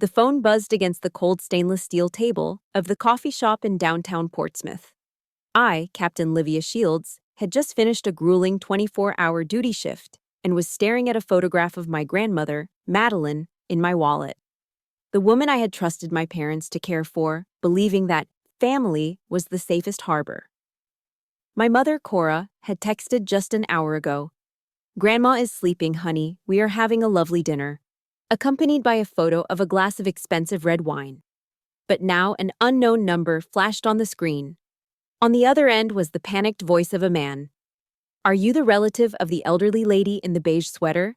The phone buzzed against the cold stainless steel table of the coffee shop in downtown Portsmouth. I, Captain Livia Shields, had just finished a grueling 24-hour duty shift and was staring at a photograph of my grandmother, Madeline, in my wallet. The woman I had trusted my parents to care for, believing that family was the safest harbor. My mother, Cora, had texted just an hour ago. "Grandma is sleeping, honey. We are having a lovely dinner," accompanied by a photo of a glass of expensive red wine. But now an unknown number flashed on the screen. On the other end was the panicked voice of a man. "Are you the relative of the elderly lady in the beige sweater?"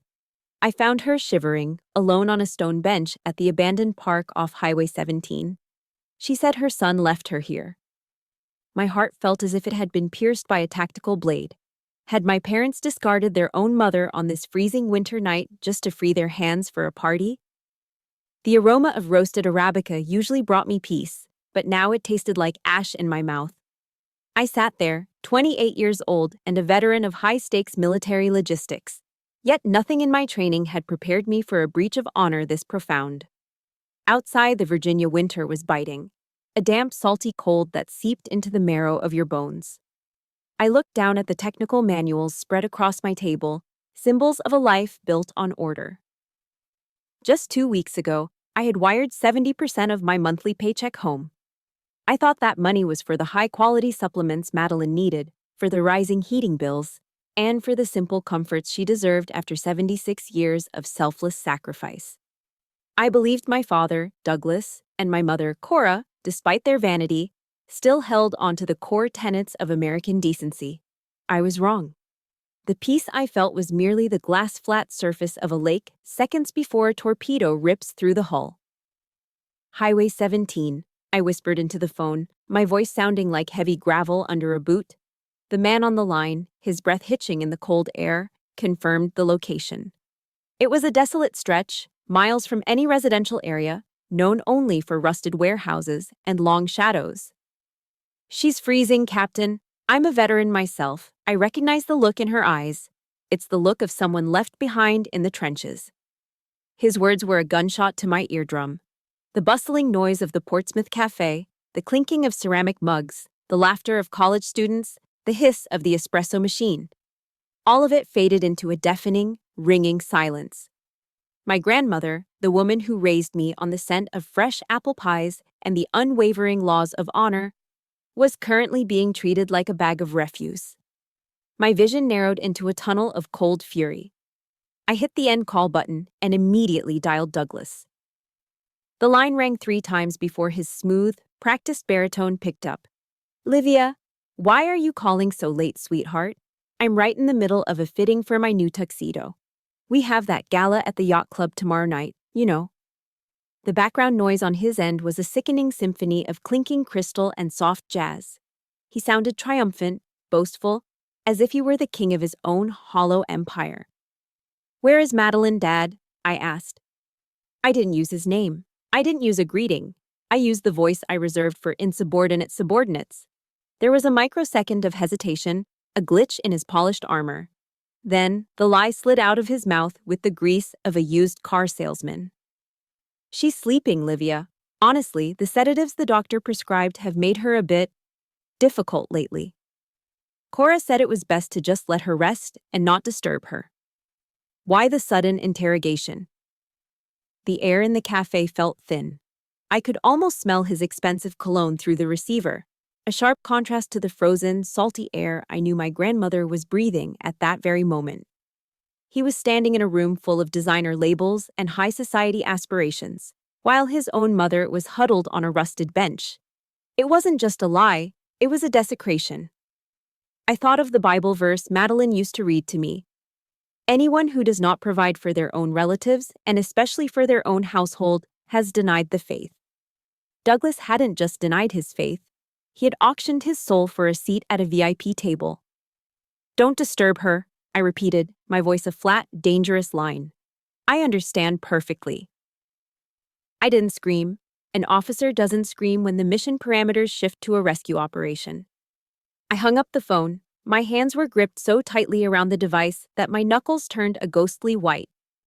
I found her shivering, alone on a stone bench at the abandoned park off Highway 17. She said her son left her here. My heart felt as if it had been pierced by a tactical blade. Had my parents discarded their own mother on this freezing winter night just to free their hands for a party? The aroma of roasted Arabica usually brought me peace, but now it tasted like ash in my mouth. I sat there, 28 years old and a veteran of high-stakes military logistics. Yet nothing in my training had prepared me for a breach of honor this profound. Outside, the Virginia winter was biting, a damp, salty cold that seeped into the marrow of your bones. I looked down at the technical manuals spread across my table, symbols of a life built on order. Just 2 weeks ago, I had wired 70% of my monthly paycheck home. I thought that money was for the high-quality supplements Madeline needed, for the rising heating bills, and for the simple comforts she deserved after 76 years of selfless sacrifice. I believed my father, Douglas, and my mother, Cora, despite their vanity, still held onto the core tenets of American decency. I was wrong. The peace I felt was merely the glass-flat surface of a lake seconds before a torpedo rips through the hull. "Highway 17, I whispered into the phone, my voice sounding like heavy gravel under a boot. The man on the line, his breath hitching in the cold air, confirmed the location. It was a desolate stretch, miles from any residential area, known only for rusted warehouses and long shadows. "She's freezing, Captain. I'm a veteran myself. I recognize the look in her eyes. It's the look of someone left behind in the trenches." His words were a gunshot to my eardrum. The bustling noise of the Portsmouth Cafe, the clinking of ceramic mugs, the laughter of college students, the hiss of the espresso machine. All of it faded into a deafening, ringing silence. My grandmother, the woman who raised me on the scent of fresh apple pies and the unwavering laws of honor, was currently being treated like a bag of refuse. My vision narrowed into a tunnel of cold fury. I hit the end call button and immediately dialed Douglas. The line rang 3 times before his smooth, practiced baritone picked up. "Livia, why are you calling so late, sweetheart? I'm right in the middle of a fitting for my new tuxedo. We have that gala at the yacht club tomorrow night, you know." The background noise on his end was a sickening symphony of clinking crystal and soft jazz. He sounded triumphant, boastful, as if he were the king of his own hollow empire. "Where is Madeline, Dad?" I asked. I didn't use his name. I didn't use a greeting. I used the voice I reserved for insubordinate subordinates. There was a microsecond of hesitation, a glitch in his polished armor. Then, the lie slid out of his mouth with the grease of a used car salesman. "She's sleeping, Livia. Honestly, the sedatives the doctor prescribed have made her a bit difficult lately. Cora said it was best to just let her rest and not disturb her." Why the sudden interrogation? The air in the cafe felt thin. I could almost smell his expensive cologne through the receiver, a sharp contrast to the frozen, salty air I knew my grandmother was breathing at that very moment. He was standing in a room full of designer labels and high society aspirations, while his own mother was huddled on a rusted bench. It wasn't just a lie, it was a desecration. I thought of the Bible verse Madeline used to read to me. "Anyone who does not provide for their own relatives, and especially for their own household, has denied the faith." Douglas hadn't just denied his faith, he had auctioned his soul for a seat at a VIP table. "Don't disturb her," I repeated, my voice a flat, dangerous line. "I understand perfectly." I didn't scream. An officer doesn't scream when the mission parameters shift to a rescue operation. I hung up the phone. My hands were gripped so tightly around the device that my knuckles turned a ghostly white.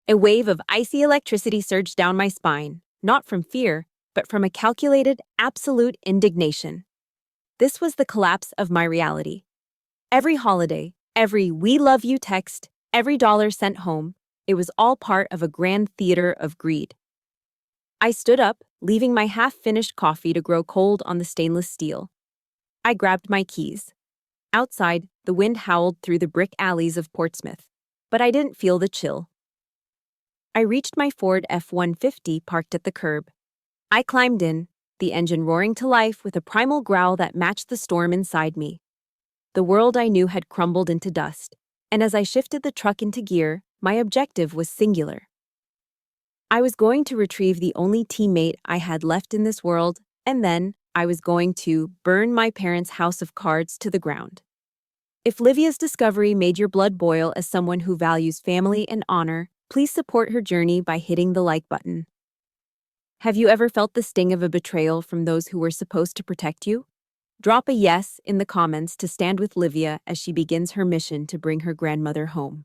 A wave of icy electricity surged down my spine. not from fear, but from a calculated, absolute indignation. This was the collapse of my reality. Every holiday, every "we love you" text, every dollar sent home, it was all part of a grand theater of greed. I stood up, leaving my half-finished coffee to grow cold on the stainless steel. I grabbed my keys. Outside, the wind howled through the brick alleys of Portsmouth, but I didn't feel the chill. I reached my Ford F-150 parked at the curb. I climbed in, the engine roaring to life with a primal growl that matched the storm inside me. The world I knew had crumbled into dust, and as I shifted the truck into gear, my objective was singular. I was going to retrieve the only teammate I had left in this world, and then I was going to burn my parents' house of cards to the ground. If Livia's discovery made your blood boil as someone who values family and honor, please support her journey by hitting the like button. Have you ever felt the sting of a betrayal from those who were supposed to protect you? Drop a yes in the comments to stand with Livia as she begins her mission to bring her grandmother home.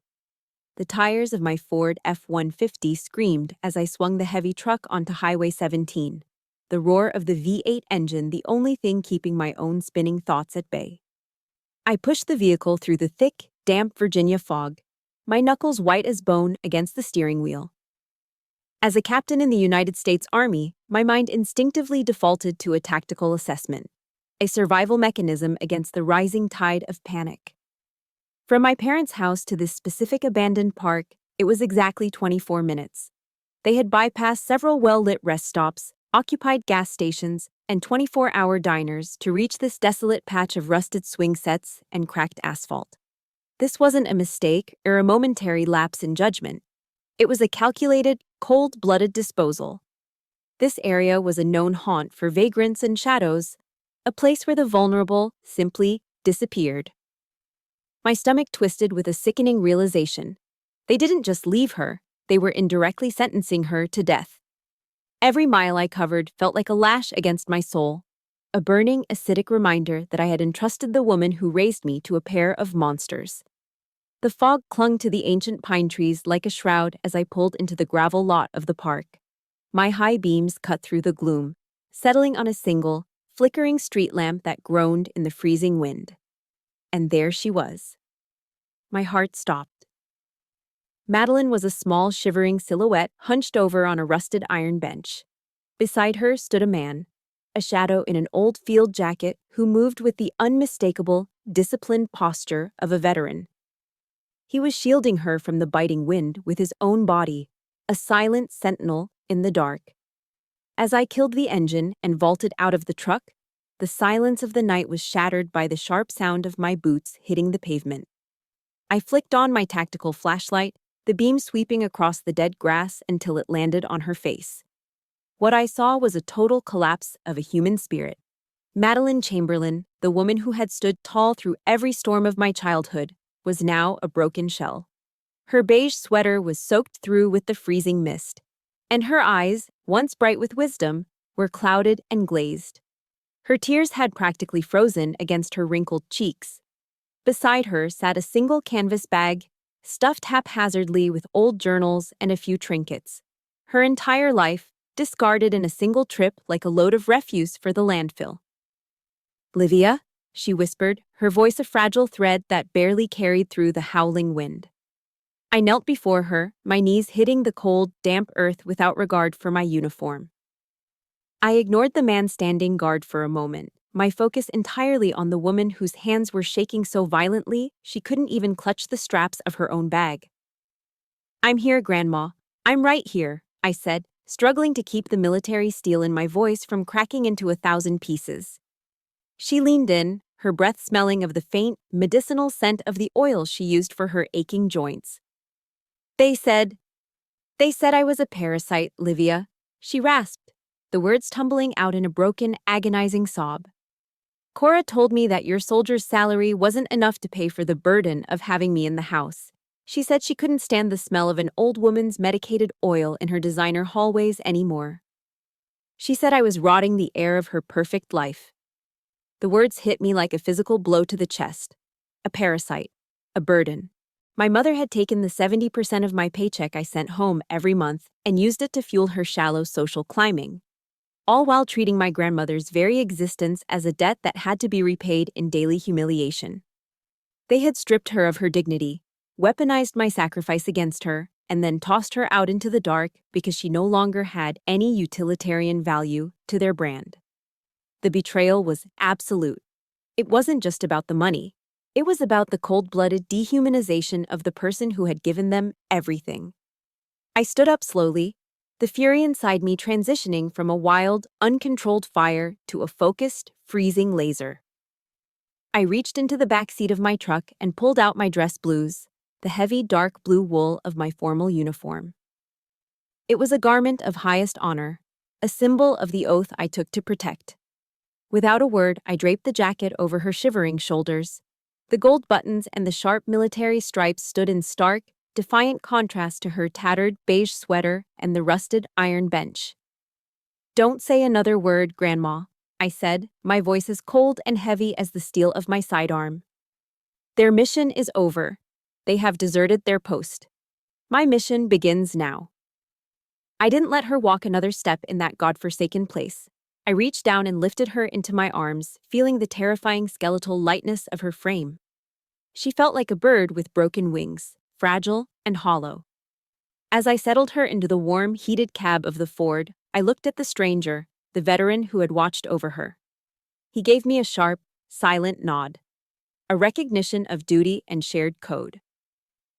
The tires of my Ford F-150 screamed as I swung the heavy truck onto Highway 17, the roar of the V8 engine the only thing keeping my own spinning thoughts at bay. I pushed the vehicle through the thick, damp Virginia fog, my knuckles white as bone against the steering wheel. As a captain in the United States Army, my mind instinctively defaulted to a tactical assessment, a survival mechanism against the rising tide of panic. From my parents' house to this specific abandoned park, it was exactly 24 minutes. They had bypassed several well-lit rest stops, occupied gas stations, and 24-hour diners to reach this desolate patch of rusted swing sets and cracked asphalt. This wasn't a mistake or a momentary lapse in judgment. It was a calculated, cold-blooded disposal. This area was a known haunt for vagrants and shadows, a place where the vulnerable simply disappeared. My stomach twisted with a sickening realization. They didn't just leave her, they were indirectly sentencing her to death. Every mile I covered felt like a lash against my soul, a burning, acidic reminder that I had entrusted the woman who raised me to a pair of monsters. The fog clung to the ancient pine trees like a shroud as I pulled into the gravel lot of the park. My high beams cut through the gloom, settling on a single, flickering street lamp that groaned in the freezing wind. And there she was. My heart stopped. Madeline was a small, shivering silhouette hunched over on a rusted iron bench. Beside her stood a man, a shadow in an old field jacket who moved with the unmistakable, disciplined posture of a veteran. He was shielding her from the biting wind with his own body, a silent sentinel in the dark. As I killed the engine and vaulted out of the truck, the silence of the night was shattered by the sharp sound of my boots hitting the pavement. I flicked on my tactical flashlight, the beam sweeping across the dead grass until it landed on her face. What I saw was a total collapse of a human spirit. Madeline Chamberlain, the woman who had stood tall through every storm of my childhood, was now a broken shell. Her beige sweater was soaked through with the freezing mist, and her eyes, once bright with wisdom, were clouded and glazed. Her tears had practically frozen against her wrinkled cheeks. Beside her sat a single canvas bag, stuffed haphazardly with old journals and a few trinkets. Her entire life, discarded in a single trip like a load of refuse for the landfill. "Livia," she whispered, her voice a fragile thread that barely carried through the howling wind. I knelt before her, my knees hitting the cold, damp earth without regard for my uniform. I ignored the man standing guard for a moment, my focus entirely on the woman whose hands were shaking so violently she couldn't even clutch the straps of her own bag. "I'm here, Grandma. I'm right here," I said, struggling to keep the military steel in my voice from cracking into 1,000 pieces. She leaned in, her breath smelling of the faint, medicinal scent of the oil she used for her aching joints. They said I was a parasite, Livia," she rasped, the words tumbling out in a broken, agonizing sob. "Cora told me that your soldier's salary wasn't enough to pay for the burden of having me in the house. She said she couldn't stand the smell of an old woman's medicated oil in her designer hallways anymore. She said I was rotting the air of her perfect life." The words hit me like a physical blow to the chest. A parasite. A burden. My mother had taken the 70% of my paycheck I sent home every month and used it to fuel her shallow social climbing, all while treating my grandmother's very existence as a debt that had to be repaid in daily humiliation. They had stripped her of her dignity, weaponized my sacrifice against her, and then tossed her out into the dark because she no longer had any utilitarian value to their brand. The betrayal was absolute. It wasn't just about the money. It was about the cold-blooded dehumanization of the person who had given them everything. I stood up slowly, the fury inside me transitioning from a wild, uncontrolled fire to a focused, freezing laser. I reached into the back seat of my truck and pulled out my dress blues, the heavy dark blue wool of my formal uniform. It was a garment of highest honor, a symbol of the oath I took to protect. Without a word, I draped the jacket over her shivering shoulders. The gold buttons and the sharp military stripes stood in stark, defiant contrast to her tattered beige sweater and the rusted iron bench. "Don't say another word, Grandma," I said, my voice as cold and heavy as the steel of my sidearm. "Their mission is over. They have deserted their post. My mission begins now." I didn't let her walk another step in that godforsaken place. I reached down and lifted her into my arms, feeling the terrifying skeletal lightness of her frame. She felt like a bird with broken wings, fragile and hollow. As I settled her into the warm, heated cab of the Ford, I looked at the stranger, the veteran who had watched over her. He gave me a sharp, silent nod, a recognition of duty and shared code.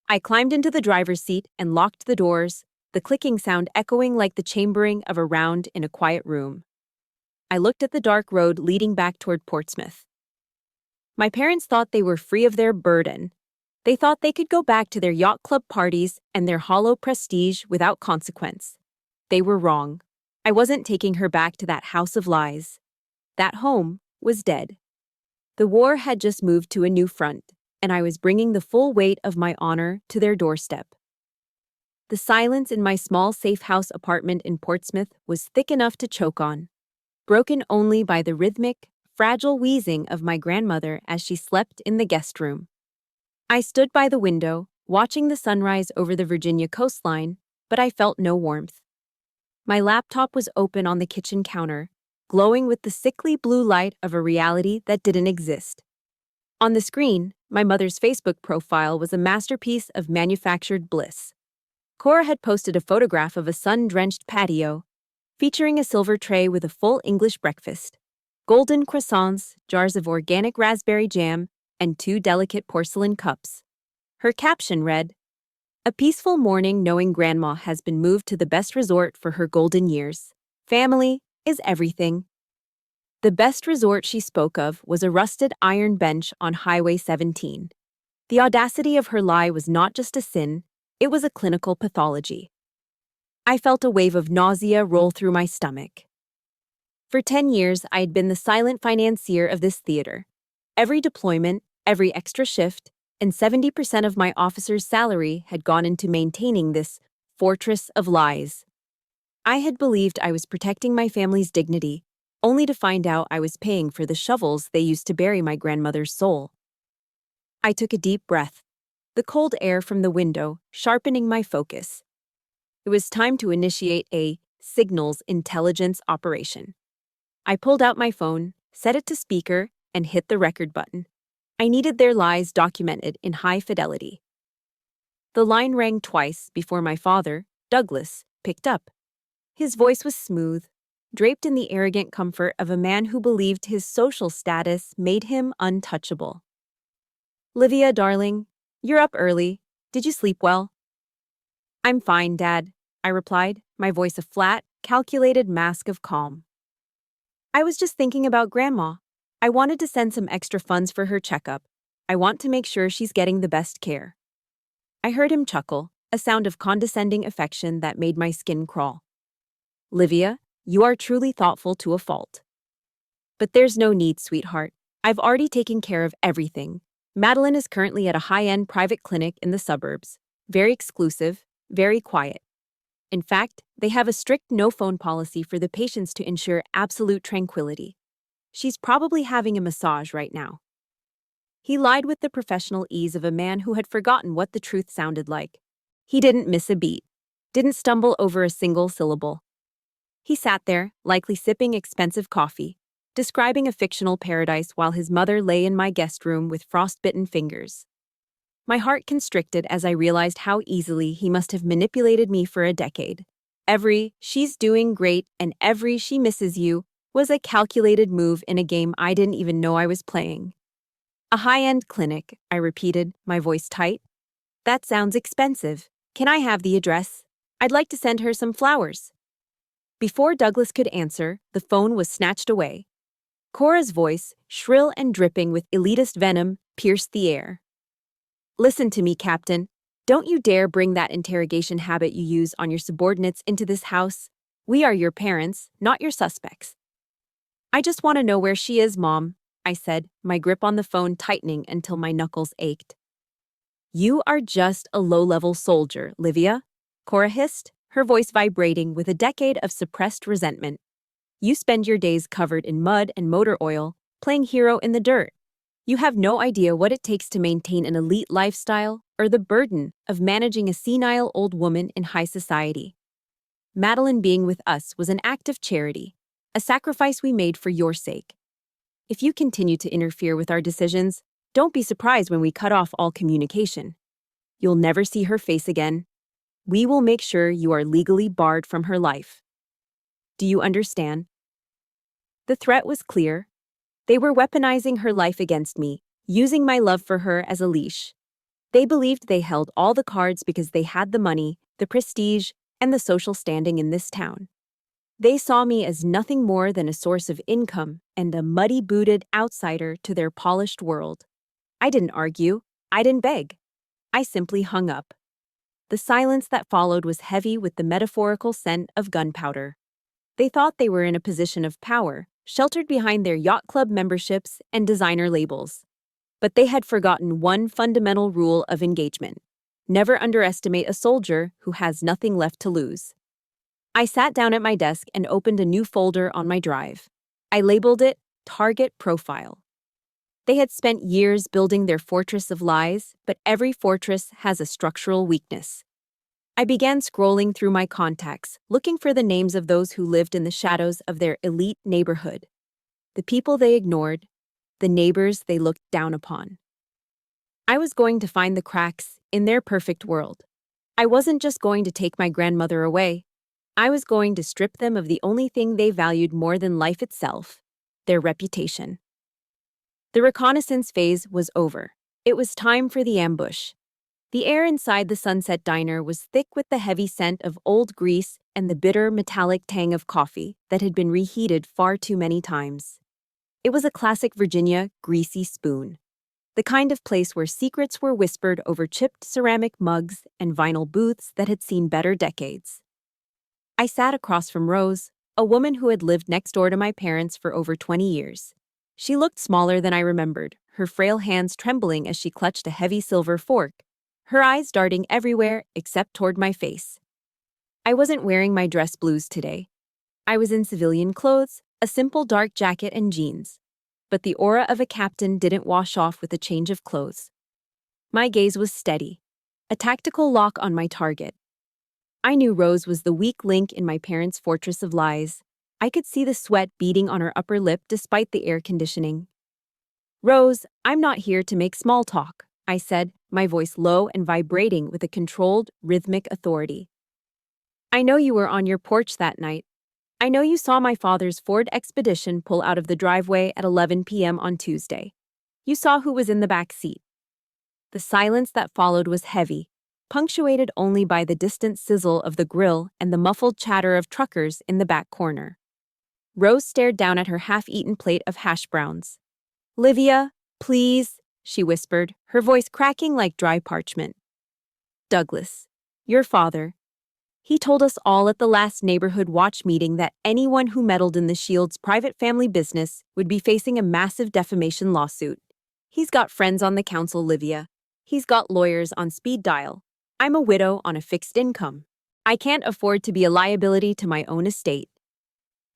I climbed into the driver's seat and locked the doors, the clicking sound echoing like the chambering of a round in a quiet room. I looked at the dark road leading back toward Portsmouth. My parents thought they were free of their burden. They thought they could go back to their yacht club parties and their hollow prestige without consequence. They were wrong. I wasn't taking her back to that house of lies. That home was dead. The war had just moved to a new front, and I was bringing the full weight of my honor to their doorstep. The silence in my small safe house apartment in Portsmouth was thick enough to choke on, broken only by the rhythmic, fragile wheezing of my grandmother as she slept in the guest room. I stood by the window, watching the sunrise over the Virginia coastline, but I felt no warmth. My laptop was open on the kitchen counter, glowing with the sickly blue light of a reality that didn't exist. On the screen, my mother's Facebook profile was a masterpiece of manufactured bliss. Cora had posted a photograph of a sun-drenched patio, featuring a silver tray with a full English breakfast, golden croissants, jars of organic raspberry jam, and 2 delicate porcelain cups. Her caption read, "A peaceful morning knowing Grandma has been moved to the best resort for her golden years. Family is everything." The best resort she spoke of was a rusted iron bench on Highway 17. The audacity of her lie was not just a sin, it was a clinical pathology. I felt a wave of nausea roll through my stomach. For 10 years, I had been the silent financier of this theater. Every deployment, every extra shift, and 70% of my officer's salary had gone into maintaining this fortress of lies. I had believed I was protecting my family's dignity, only to find out I was paying for the shovels they used to bury my grandmother's soul. I took a deep breath, the cold air from the window sharpening my focus. It was time to initiate a signals intelligence operation. I pulled out my phone, set it to speaker, and hit the record button. I needed their lies documented in high fidelity. The line rang twice before my father, Douglas, picked up. His voice was smooth, draped in the arrogant comfort of a man who believed his social status made him untouchable. "Livia, darling, you're up early. Did you sleep well?" "I'm fine, Dad," I replied, my voice a flat, calculated mask of calm. "I was just thinking about Grandma. I wanted to send some extra funds for her checkup. I want to make sure she's getting the best care." I heard him chuckle, a sound of condescending affection that made my skin crawl. "Livia, you are truly thoughtful to a fault." "But there's no need, sweetheart. I've already taken care of everything. Madeline is currently at a high-end private clinic in the suburbs. Very exclusive, very quiet. In fact, they have a strict no-phone policy for the patients to ensure absolute tranquility. She's probably having a massage right now." He lied with the professional ease of a man who had forgotten what the truth sounded like. He didn't miss a beat, didn't stumble over a single syllable. He sat there, likely sipping expensive coffee, describing a fictional paradise while his mother lay in my guest room with frostbitten fingers. My heart constricted as I realized how easily he must have manipulated me for a decade. Every "she's doing great" and every "she misses you" was a calculated move in a game I didn't even know I was playing. A high-end clinic, I repeated, my voice tight. That sounds expensive. Can I have the address? I'd like to send her some flowers. Before Douglas could answer, the phone was snatched away. Cora's voice, shrill and dripping with elitist venom, pierced the air. Listen to me, Captain. Don't you dare bring that interrogation habit you use on your subordinates into this house. We are your parents, not your suspects. I just want to know where she is, Mom, I said, my grip on the phone tightening until my knuckles ached. You are just a low-level soldier, Livia, Cora hissed, her voice vibrating with a decade of suppressed resentment. You spend your days covered in mud and motor oil, playing hero in the dirt. You have no idea what it takes to maintain an elite lifestyle or the burden of managing a senile old woman in high society. Madeline being with us was an act of charity, a sacrifice we made for your sake. If you continue to interfere with our decisions, don't be surprised when we cut off all communication. You'll never see her face again. We will make sure you are legally barred from her life. Do you understand? The threat was clear. They were weaponizing her life against me, using my love for her as a leash. They believed they held all the cards because they had the money, the prestige, and the social standing in this town. They saw me as nothing more than a source of income and a muddy-booted outsider to their polished world. I didn't argue. I didn't beg. I simply hung up. The silence that followed was heavy with the metaphorical scent of gunpowder. They thought they were in a position of power, sheltered behind their yacht club memberships and designer labels. But they had forgotten one fundamental rule of engagement. Never underestimate a soldier who has nothing left to lose. I sat down at my desk and opened a new folder on my drive. I labeled it Target Profile. They had spent years building their fortress of lies, but every fortress has a structural weakness. I began scrolling through my contacts, looking for the names of those who lived in the shadows of their elite neighborhood. The people they ignored, the neighbors they looked down upon. I was going to find the cracks in their perfect world. I wasn't just going to take my grandmother away. I was going to strip them of the only thing they valued more than life itself, their reputation. The reconnaissance phase was over. It was time for the ambush. The air inside the Sunset Diner was thick with the heavy scent of old grease and the bitter, metallic tang of coffee that had been reheated far too many times. It was a classic Virginia greasy spoon, the kind of place where secrets were whispered over chipped ceramic mugs and vinyl booths that had seen better decades. I sat across from Rose, a woman who had lived next door to my parents for over 20 years. She looked smaller than I remembered, her frail hands trembling as she clutched a heavy silver fork, her eyes darting everywhere except toward my face. I wasn't wearing my dress blues today. I was in civilian clothes, a simple dark jacket and jeans. But the aura of a captain didn't wash off with a change of clothes. My gaze was steady, a tactical lock on my target. I knew Rose was the weak link in my parents' fortress of lies. I could see the sweat beading on her upper lip despite the air conditioning. Rose, I'm not here to make small talk, I said, my voice low and vibrating with a controlled, rhythmic authority. I know you were on your porch that night. I know you saw my father's Ford Expedition pull out of the driveway at 11 p.m. on Tuesday. You saw who was in the back seat. The silence that followed was heavy, punctuated only by the distant sizzle of the grill and the muffled chatter of truckers in the back corner. Rose stared down at her half-eaten plate of hash browns. Livia, please, she whispered, her voice cracking like dry parchment. Douglas, your father. He told us all at the last neighborhood watch meeting that anyone who meddled in the Shield's private family business would be facing a massive defamation lawsuit. He's got friends on the council, Livia. He's got lawyers on speed dial. I'm a widow on a fixed income. I can't afford to be a liability to my own estate.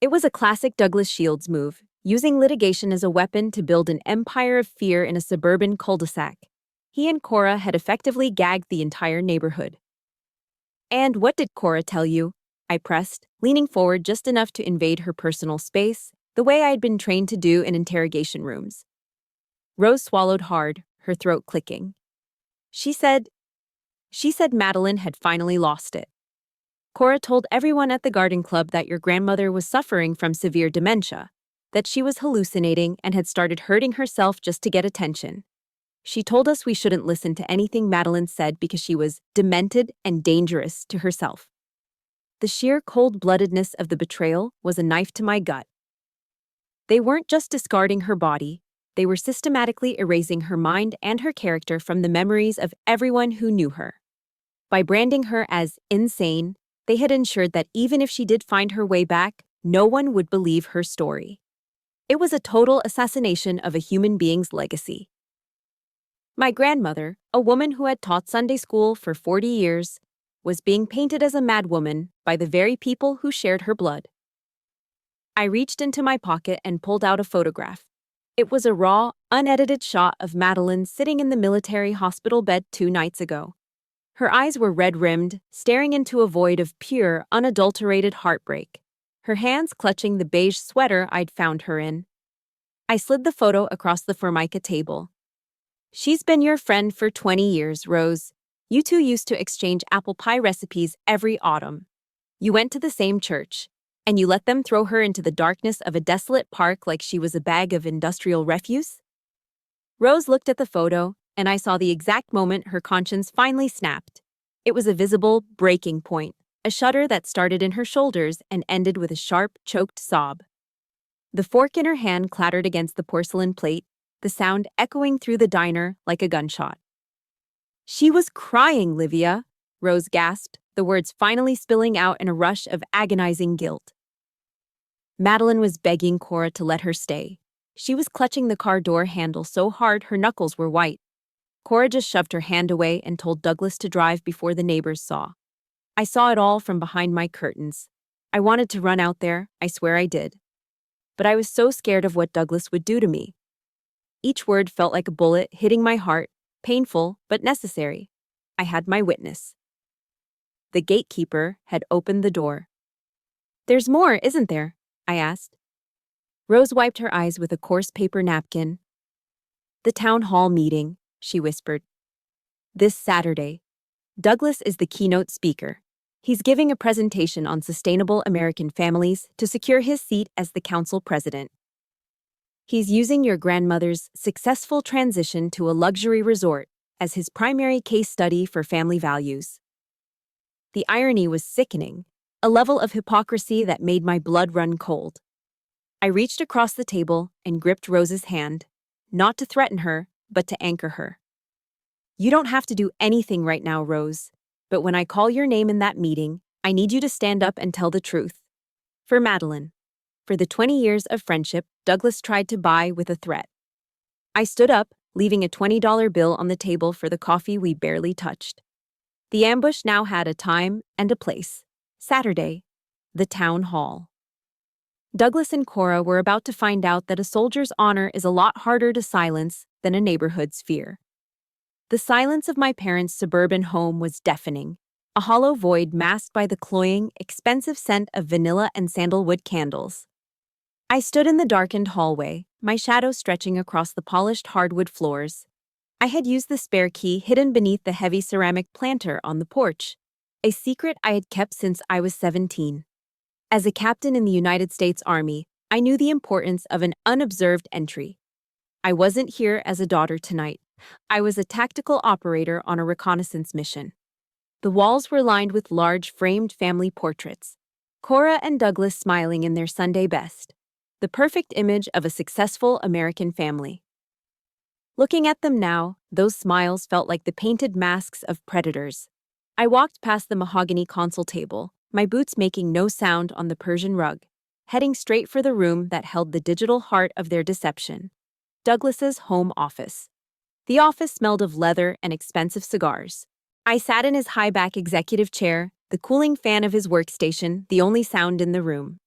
It was a classic Douglas Shields move, using litigation as a weapon to build an empire of fear in a suburban cul-de-sac. He and Cora had effectively gagged the entire neighborhood. "And what did Cora tell you?" I pressed, leaning forward just enough to invade her personal space, the way I had been trained to do in interrogation rooms. Rose swallowed hard, her throat clicking. She said Madeline had finally lost it. "Cora told everyone at the garden club that your grandmother was suffering from severe dementia, that she was hallucinating and had started hurting herself just to get attention. She told us we shouldn't listen to anything Madeline said because she was demented and dangerous to herself." The sheer cold-bloodedness of the betrayal was a knife to my gut. They weren't just discarding her body, they were systematically erasing her mind and her character from the memories of everyone who knew her. By branding her as insane, they had ensured that even if she did find her way back, no one would believe her story. It was a total assassination of a human being's legacy. My grandmother, a woman who had taught Sunday school for 40 years, was being painted as a madwoman by the very people who shared her blood. I reached into my pocket and pulled out a photograph. It was a raw, unedited shot of Madeline sitting in the military hospital bed 2 nights ago. Her eyes were red-rimmed, staring into a void of pure, unadulterated heartbreak, her hands clutching the beige sweater I'd found her in. I slid the photo across the Formica table. "She's been your friend for 20 years, Rose. You two used to exchange apple pie recipes every autumn. You went to the same church, and you let them throw her into the darkness of a desolate park like she was a bag of industrial refuse?" Rose looked at the photo, and I saw the exact moment her conscience finally snapped. It was a visible breaking point, a shudder that started in her shoulders and ended with a sharp, choked sob. The fork in her hand clattered against the porcelain plate, the sound echoing through the diner like a gunshot. "She was crying, Livia," Rose gasped, the words finally spilling out in a rush of agonizing guilt. Madeline was begging Cora to let her stay. She was clutching the car door handle so hard her knuckles were white. Cora just shoved her hand away and told Douglas to drive before the neighbors saw. I saw it all from behind my curtains. I wanted to run out there, I swear I did. But I was so scared of what Douglas would do to me. Each word felt like a bullet hitting my heart, painful but necessary. I had my witness. The gatekeeper had opened the door. "There's more, isn't there?" I asked. Rose wiped her eyes with a coarse paper napkin. "The town hall meeting," she whispered. "This Saturday. Douglas is the keynote speaker. He's giving a presentation on sustainable American families to secure his seat as the council president. He's using your grandmother's successful transition to a luxury resort as his primary case study for family values." The irony was sickening, a level of hypocrisy that made my blood run cold. I reached across the table and gripped Rose's hand, not to threaten her, but to anchor her. "You don't have to do anything right now, Rose, but when I call your name in that meeting, I need you to stand up and tell the truth. For Madeline. For the 20 years of friendship Douglas tried to buy with a threat." I stood up, leaving a $20 bill on the table for the coffee we barely touched. The ambush now had a time and a place. Saturday, the town hall. Douglas and Cora were about to find out that a soldier's honor is a lot harder to silence than a neighborhood's fear. The silence of my parents' suburban home was deafening, a hollow void masked by the cloying, expensive scent of vanilla and sandalwood candles. I stood in the darkened hallway, my shadow stretching across the polished hardwood floors. I had used the spare key hidden beneath the heavy ceramic planter on the porch, a secret I had kept since I was 17. As a captain in the United States Army, I knew the importance of an unobserved entry. I wasn't here as a daughter tonight. I was a tactical operator on a reconnaissance mission. The walls were lined with large framed family portraits, Cora and Douglas smiling in their Sunday best, the perfect image of a successful American family. Looking at them now, those smiles felt like the painted masks of predators. I walked past the mahogany console table, my boots making no sound on the Persian rug, heading straight for the room that held the digital heart of their deception, Douglas's home office. The office smelled of leather and expensive cigars. I sat in his high-back executive chair, the cooling fan of his workstation the only sound in the room.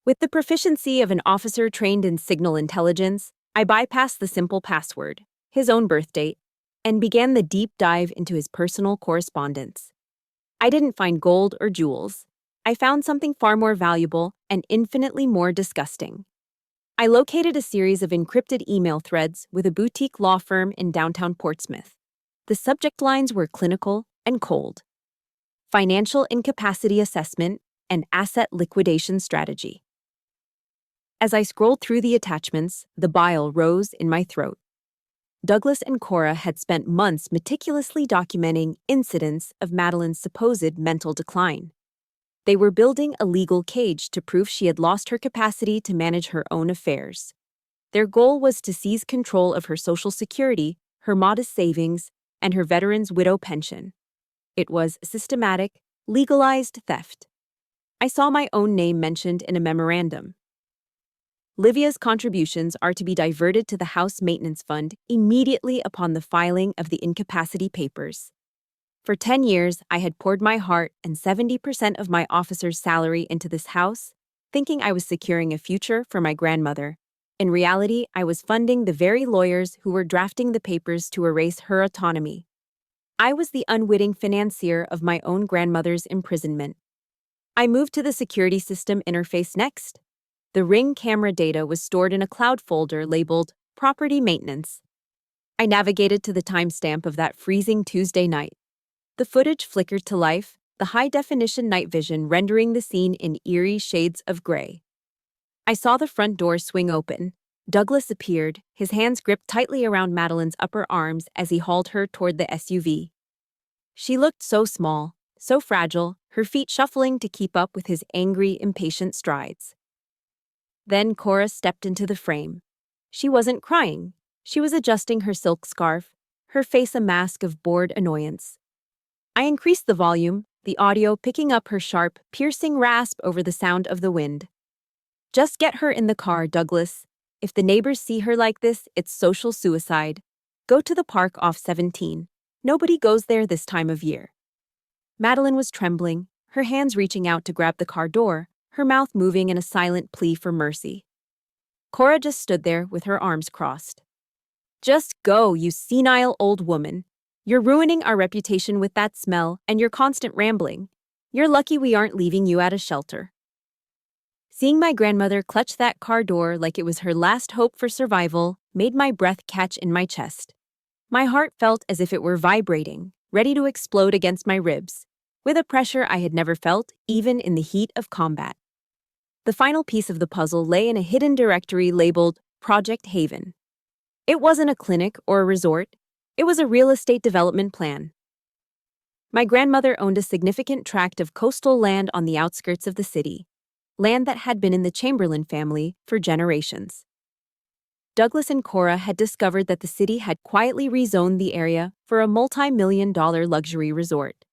With the proficiency of an officer trained in signal intelligence, I bypassed the simple password, his own birth date, and began the deep dive into his personal correspondence. I didn't find gold or jewels. I found something far more valuable and infinitely more disgusting. I located a series of encrypted email threads with a boutique law firm in downtown Portsmouth. The subject lines were clinical and cold: financial incapacity assessment and asset liquidation strategy. As I scrolled through the attachments, the bile rose in my throat. Douglas and Cora had spent months meticulously documenting incidents of Madeline's supposed mental decline. They were building a legal cage to prove she had lost her capacity to manage her own affairs. Their goal was to seize control of her Social Security, her modest savings, and her veteran's widow pension. It was systematic, legalized theft. I saw my own name mentioned in a memorandum. Livia's contributions are to be diverted to the House Maintenance Fund immediately upon the filing of the incapacity papers. For 10 years, I had poured my heart and 70% of my officer's salary into this house, thinking I was securing a future for my grandmother. In reality, I was funding the very lawyers who were drafting the papers to erase her autonomy. I was the unwitting financier of my own grandmother's imprisonment. I moved to the security system interface next. The Ring camera data was stored in a cloud folder labeled Property Maintenance. I navigated to the timestamp of that freezing Tuesday night. The footage flickered to life, the high-definition night vision rendering the scene in eerie shades of gray. I saw the front door swing open. Douglas appeared, his hands gripped tightly around Madeline's upper arms as he hauled her toward the SUV. She looked so small, so fragile, her feet shuffling to keep up with his angry, impatient strides. Then Cora stepped into the frame. She wasn't crying. She was adjusting her silk scarf, her face a mask of bored annoyance. I increased the volume, the audio picking up her sharp, piercing rasp over the sound of the wind. Just get her in the car, Douglas. If the neighbors see her like this, it's social suicide. Go to the park off 17. Nobody goes there this time of year. Madeline was trembling, her hands reaching out to grab the car door, her mouth moving in a silent plea for mercy. Cora just stood there with her arms crossed. Just go, you senile old woman. You're ruining our reputation with that smell and your constant rambling. You're lucky we aren't leaving you at a shelter. Seeing my grandmother clutch that car door like it was her last hope for survival made my breath catch in my chest. My heart felt as if it were vibrating, ready to explode against my ribs, with a pressure I had never felt even in the heat of combat. The final piece of the puzzle lay in a hidden directory labeled Project Haven. It wasn't a clinic or a resort. It was a real estate development plan. My grandmother owned a significant tract of coastal land on the outskirts of the city, land that had been in the Chamberlain family for generations. Douglas and Cora had discovered that the city had quietly rezoned the area for a multi-million-dollar luxury resort.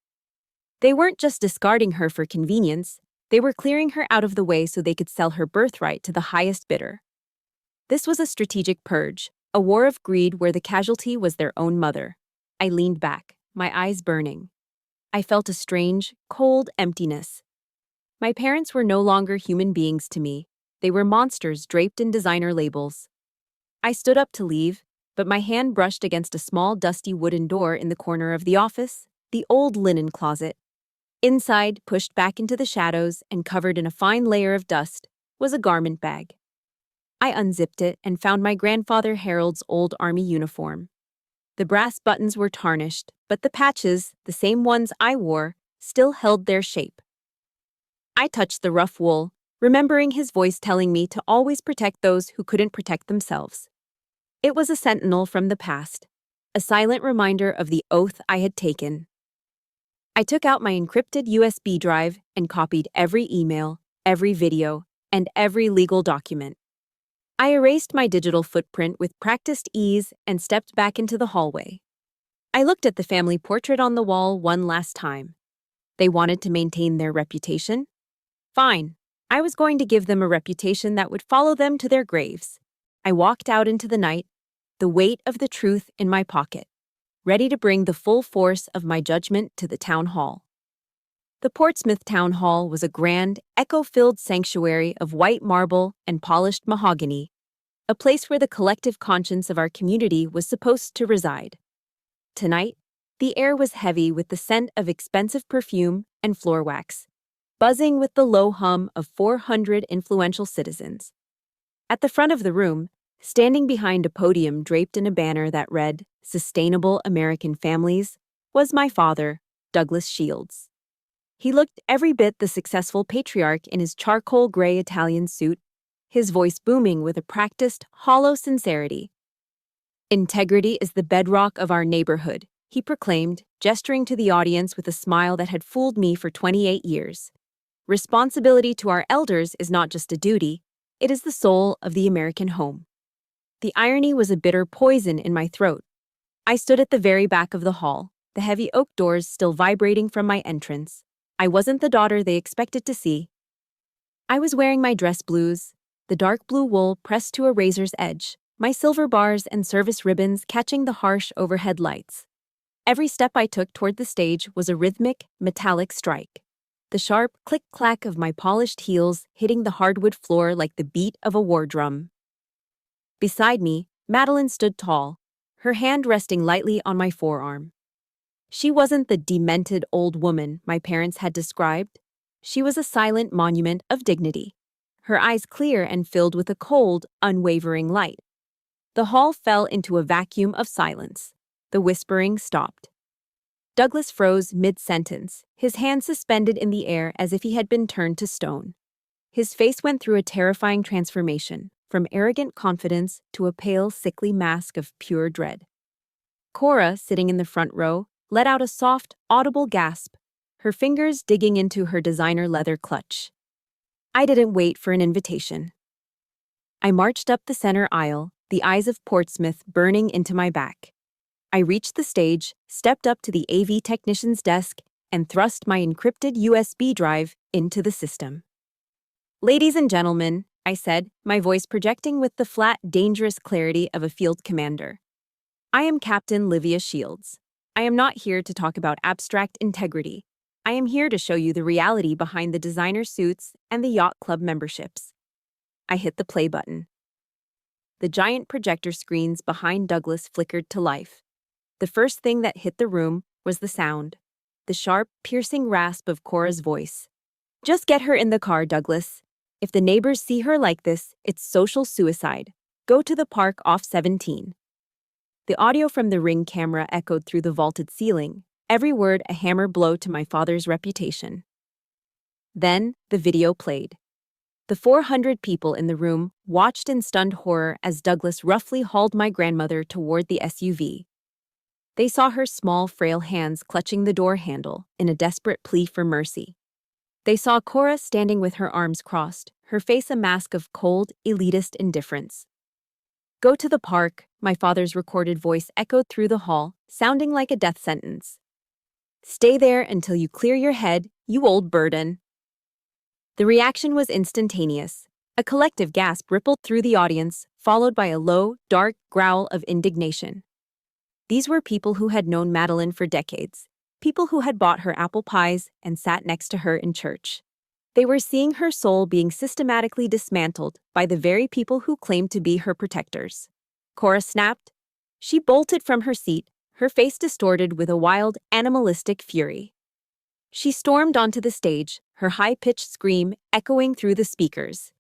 They weren't just discarding her for convenience, they were clearing her out of the way so they could sell her birthright to the highest bidder. This was a strategic purge, a war of greed where the casualty was their own mother. I leaned back, my eyes burning. I felt a strange, cold emptiness. My parents were no longer human beings to me. They were monsters draped in designer labels. I stood up to leave, but my hand brushed against a small, dusty wooden door in the corner of the office, the old linen closet. Inside, pushed back into the shadows and covered in a fine layer of dust, was a garment bag. I unzipped it and found my grandfather Harold's old army uniform. The brass buttons were tarnished, but the patches, the same ones I wore, still held their shape. I touched the rough wool, remembering his voice telling me to always protect those who couldn't protect themselves. It was a sentinel from the past, a silent reminder of the oath I had taken. I took out my encrypted USB drive and copied every email, every video, and every legal document. I erased my digital footprint with practiced ease and stepped back into the hallway. I looked at the family portrait on the wall one last time. They wanted to maintain their reputation? Fine. I was going to give them a reputation that would follow them to their graves. I walked out into the night, the weight of the truth in my pocket, ready to bring the full force of my judgment to the town hall. The Portsmouth Town Hall was a grand, echo-filled sanctuary of white marble and polished mahogany, a place where the collective conscience of our community was supposed to reside. Tonight, the air was heavy with the scent of expensive perfume and floor wax, buzzing with the low hum of 400 influential citizens. At the front of the room, standing behind a podium draped in a banner that read, "Sustainable American Families," was my father, Douglas Shields. He looked every bit the successful patriarch in his charcoal gray Italian suit, his voice booming with a practiced, hollow sincerity. "Integrity is the bedrock of our neighborhood," he proclaimed, gesturing to the audience with a smile that had fooled me for 28 years. "Responsibility to our elders is not just a duty, it is the soul of the American home." The irony was a bitter poison in my throat. I stood at the very back of the hall, the heavy oak doors still vibrating from my entrance. I wasn't the daughter they expected to see. I was wearing my dress blues, the dark blue wool pressed to a razor's edge, my silver bars and service ribbons catching the harsh overhead lights. Every step I took toward the stage was a rhythmic, metallic strike. The sharp click-clack of my polished heels hitting the hardwood floor like the beat of a war drum. Beside me, Madeline stood tall, her hand resting lightly on my forearm. She wasn't the demented old woman my parents had described. She was a silent monument of dignity, her eyes clear and filled with a cold, unwavering light. The hall fell into a vacuum of silence. The whispering stopped. Douglas froze mid-sentence, his hand suspended in the air as if he had been turned to stone. His face went through a terrifying transformation, from arrogant confidence to a pale, sickly mask of pure dread. Cora, sitting in the front row, let out a soft, audible gasp, her fingers digging into her designer leather clutch. I didn't wait for an invitation. I marched up the center aisle, the eyes of Portsmouth burning into my back. I reached the stage, stepped up to the AV technician's desk, and thrust my encrypted USB drive into the system. "Ladies and gentlemen," I said, my voice projecting with the flat, dangerous clarity of a field commander. "I am Captain Livia Shields. I am not here to talk about abstract integrity. I am here to show you the reality behind the designer suits and the yacht club memberships." I hit the play button. The giant projector screens behind Douglas flickered to life. The first thing that hit the room was the sound, the sharp, piercing rasp of Cora's voice. "Just get her in the car, Douglas. If the neighbors see her like this, it's social suicide. Go to the park off 17. The audio from the Ring camera echoed through the vaulted ceiling, every word a hammer blow to my father's reputation. Then, the video played. The 400 people in the room watched in stunned horror as Douglas roughly hauled my grandmother toward the SUV. They saw her small, frail hands clutching the door handle in a desperate plea for mercy. They saw Cora standing with her arms crossed, her face a mask of cold, elitist indifference. "Go to the park," my father's recorded voice echoed through the hall, sounding like a death sentence. "Stay there until you clear your head, you old burden." The reaction was instantaneous. A collective gasp rippled through the audience, followed by a low, dark growl of indignation. These were people who had known Madeline for decades, people who had bought her apple pies and sat next to her in church. They were seeing her soul being systematically dismantled by the very people who claimed to be her protectors. Cora snapped. She bolted from her seat, her face distorted with a wild, animalistic fury. She stormed onto the stage, her high-pitched scream echoing through the speakers.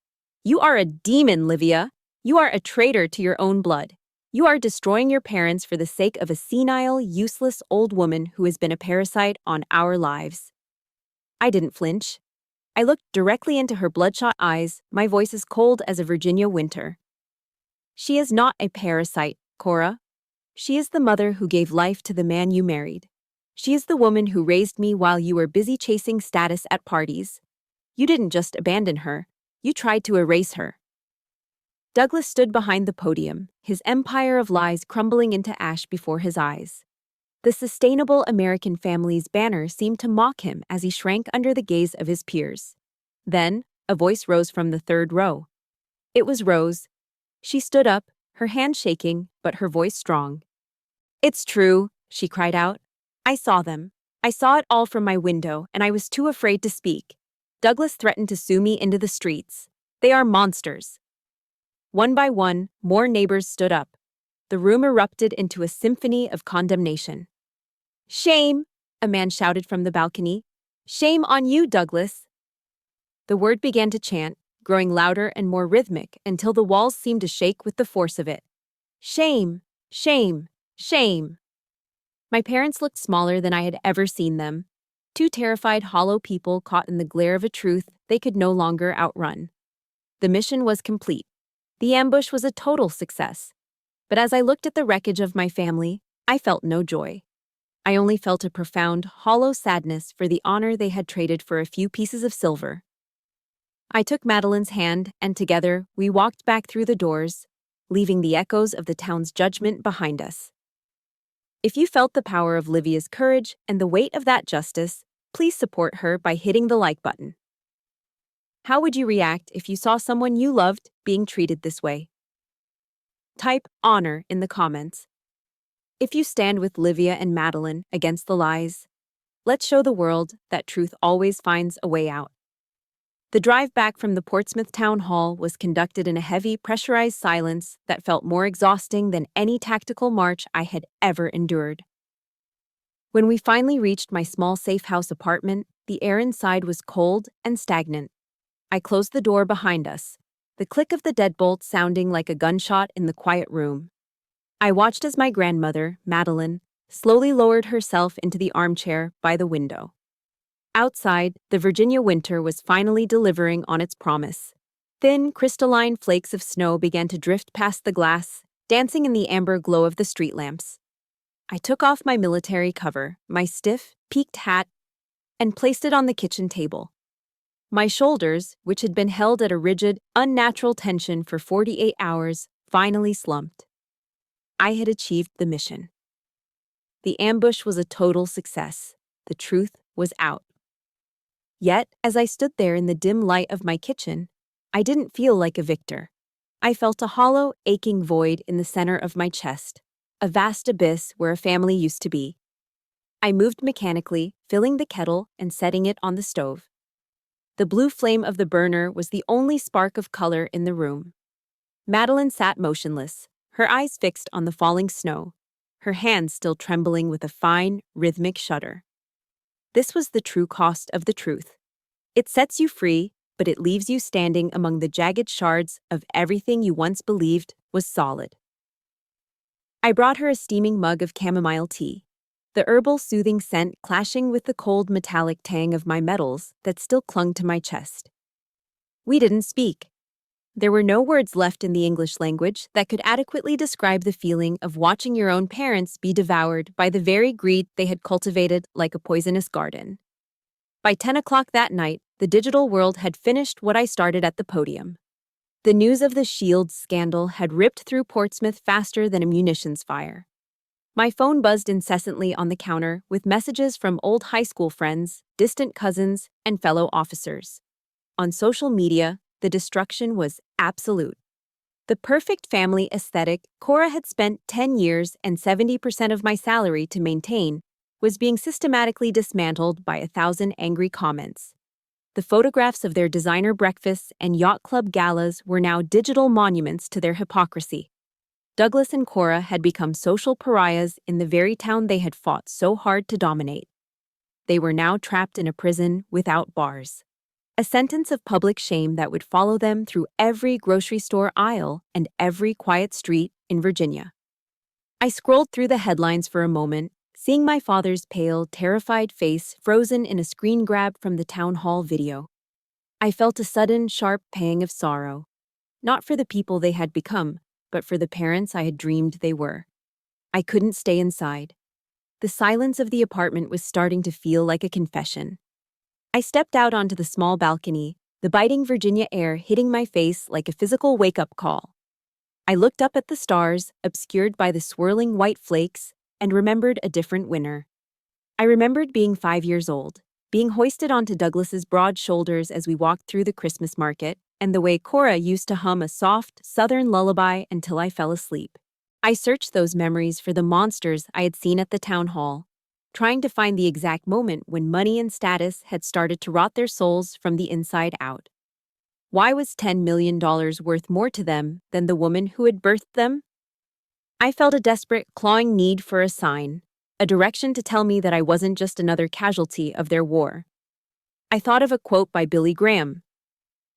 "You are a demon, Livia! You are a traitor to your own blood. You are destroying your parents for the sake of a senile, useless old woman who has been a parasite on our lives." I didn't flinch. I looked directly into her bloodshot eyes, my voice as cold as a Virginia winter. "She is not a parasite, Cora. She is the mother who gave life to the man you married. She is the woman who raised me while you were busy chasing status at parties. You didn't just abandon her, you tried to erase her." Douglas stood behind the podium, his empire of lies crumbling into ash before his eyes. The Sustainable American Families banner seemed to mock him as he shrank under the gaze of his peers. Then, a voice rose from the third row. It was Rose. She stood up, her hand shaking, but her voice strong. "It's true," she cried out. "I saw them. I saw it all from my window, and I was too afraid to speak. Douglas threatened to sue me into the streets. They are monsters. One by one, more neighbors stood up. The room erupted into a symphony of condemnation. Shame! A man shouted from the balcony. Shame on you, Douglas! The word began to chant, growing louder and more rhythmic until the walls seemed to shake with the force of it. Shame! Shame! Shame! My parents looked smaller than I had ever seen them. Two terrified, hollow people caught in the glare of a truth they could no longer outrun. The mission was complete. The ambush was a total success. But as I looked at the wreckage of my family, I felt no joy. I only felt a profound, hollow sadness for the honor they had traded for a few pieces of silver. I took Madeline's hand, and together we walked back through the doors, leaving the echoes of the town's judgment behind us. If you felt the power of Livia's courage and the weight of that justice, please support her by hitting the like button. How would you react if you saw someone you loved being treated this way? Type honor in the comments. If you stand with Livia and Madeline against the lies, let's show the world that truth always finds a way out. The drive back from the Portsmouth Town Hall was conducted in a heavy, pressurized silence that felt more exhausting than any tactical march I had ever endured. When we finally reached my small safe house apartment, the air inside was cold and stagnant. I closed the door behind us, the click of the deadbolt sounding like a gunshot in the quiet room. I watched as my grandmother, Madeline, slowly lowered herself into the armchair by the window. Outside, the Virginia winter was finally delivering on its promise. Thin, crystalline flakes of snow began to drift past the glass, dancing in the amber glow of the street lamps. I took off my military cover, my stiff, peaked hat, and placed it on the kitchen table. My shoulders, which had been held at a rigid, unnatural tension for 48 hours, finally slumped. I had achieved the mission. The ambush was a total success. The truth was out. Yet, as I stood there in the dim light of my kitchen, I didn't feel like a victor. I felt a hollow, aching void in the center of my chest, a vast abyss where a family used to be. I moved mechanically, filling the kettle and setting it on the stove. The blue flame of the burner was the only spark of color in the room. Madeline sat motionless, her eyes fixed on the falling snow, her hands still trembling with a fine, rhythmic shudder. This was the true cost of the truth. It sets you free, but it leaves you standing among the jagged shards of everything you once believed was solid. I brought her a steaming mug of chamomile tea, the herbal soothing scent clashing with the cold metallic tang of my metals that still clung to my chest. We didn't speak. There were no words left in the English language that could adequately describe the feeling of watching your own parents be devoured by the very greed they had cultivated like a poisonous garden. By 10 o'clock that night, the digital world had finished what I started at the podium. The news of the Shields scandal had ripped through Portsmouth faster than a munitions fire. My phone buzzed incessantly on the counter with messages from old high school friends, distant cousins, and fellow officers. On social media, the destruction was absolute. The perfect family aesthetic Cora had spent 10 years and 70% of my salary to maintain was being systematically dismantled by 1,000 angry comments. The photographs of their designer breakfasts and yacht club galas were now digital monuments to their hypocrisy. Douglas and Cora had become social pariahs in the very town they had fought so hard to dominate. They were now trapped in a prison without bars. A sentence of public shame that would follow them through every grocery store aisle and every quiet street in Virginia. I scrolled through the headlines for a moment, seeing my father's pale, terrified face frozen in a screen grab from the town hall video. I felt a sudden, sharp pang of sorrow, not for the people they had become, but for the parents I had dreamed they were. I couldn't stay inside. The silence of the apartment was starting to feel like a confession. I stepped out onto the small balcony, the biting Virginia air hitting my face like a physical wake-up call. I looked up at the stars, obscured by the swirling white flakes, and remembered a different winter. I remembered being 5 years old, being hoisted onto Douglas's broad shoulders as we walked through the Christmas market, and the way Cora used to hum a soft, southern lullaby until I fell asleep. I searched those memories for the monsters I had seen at the town hall. trying to find the exact moment when money and status had started to rot their souls from the inside out. Why was $10 million worth more to them than the woman who had birthed them? I felt a desperate, clawing need for a sign, a direction to tell me that I wasn't just another casualty of their war. I thought of a quote by Billy Graham.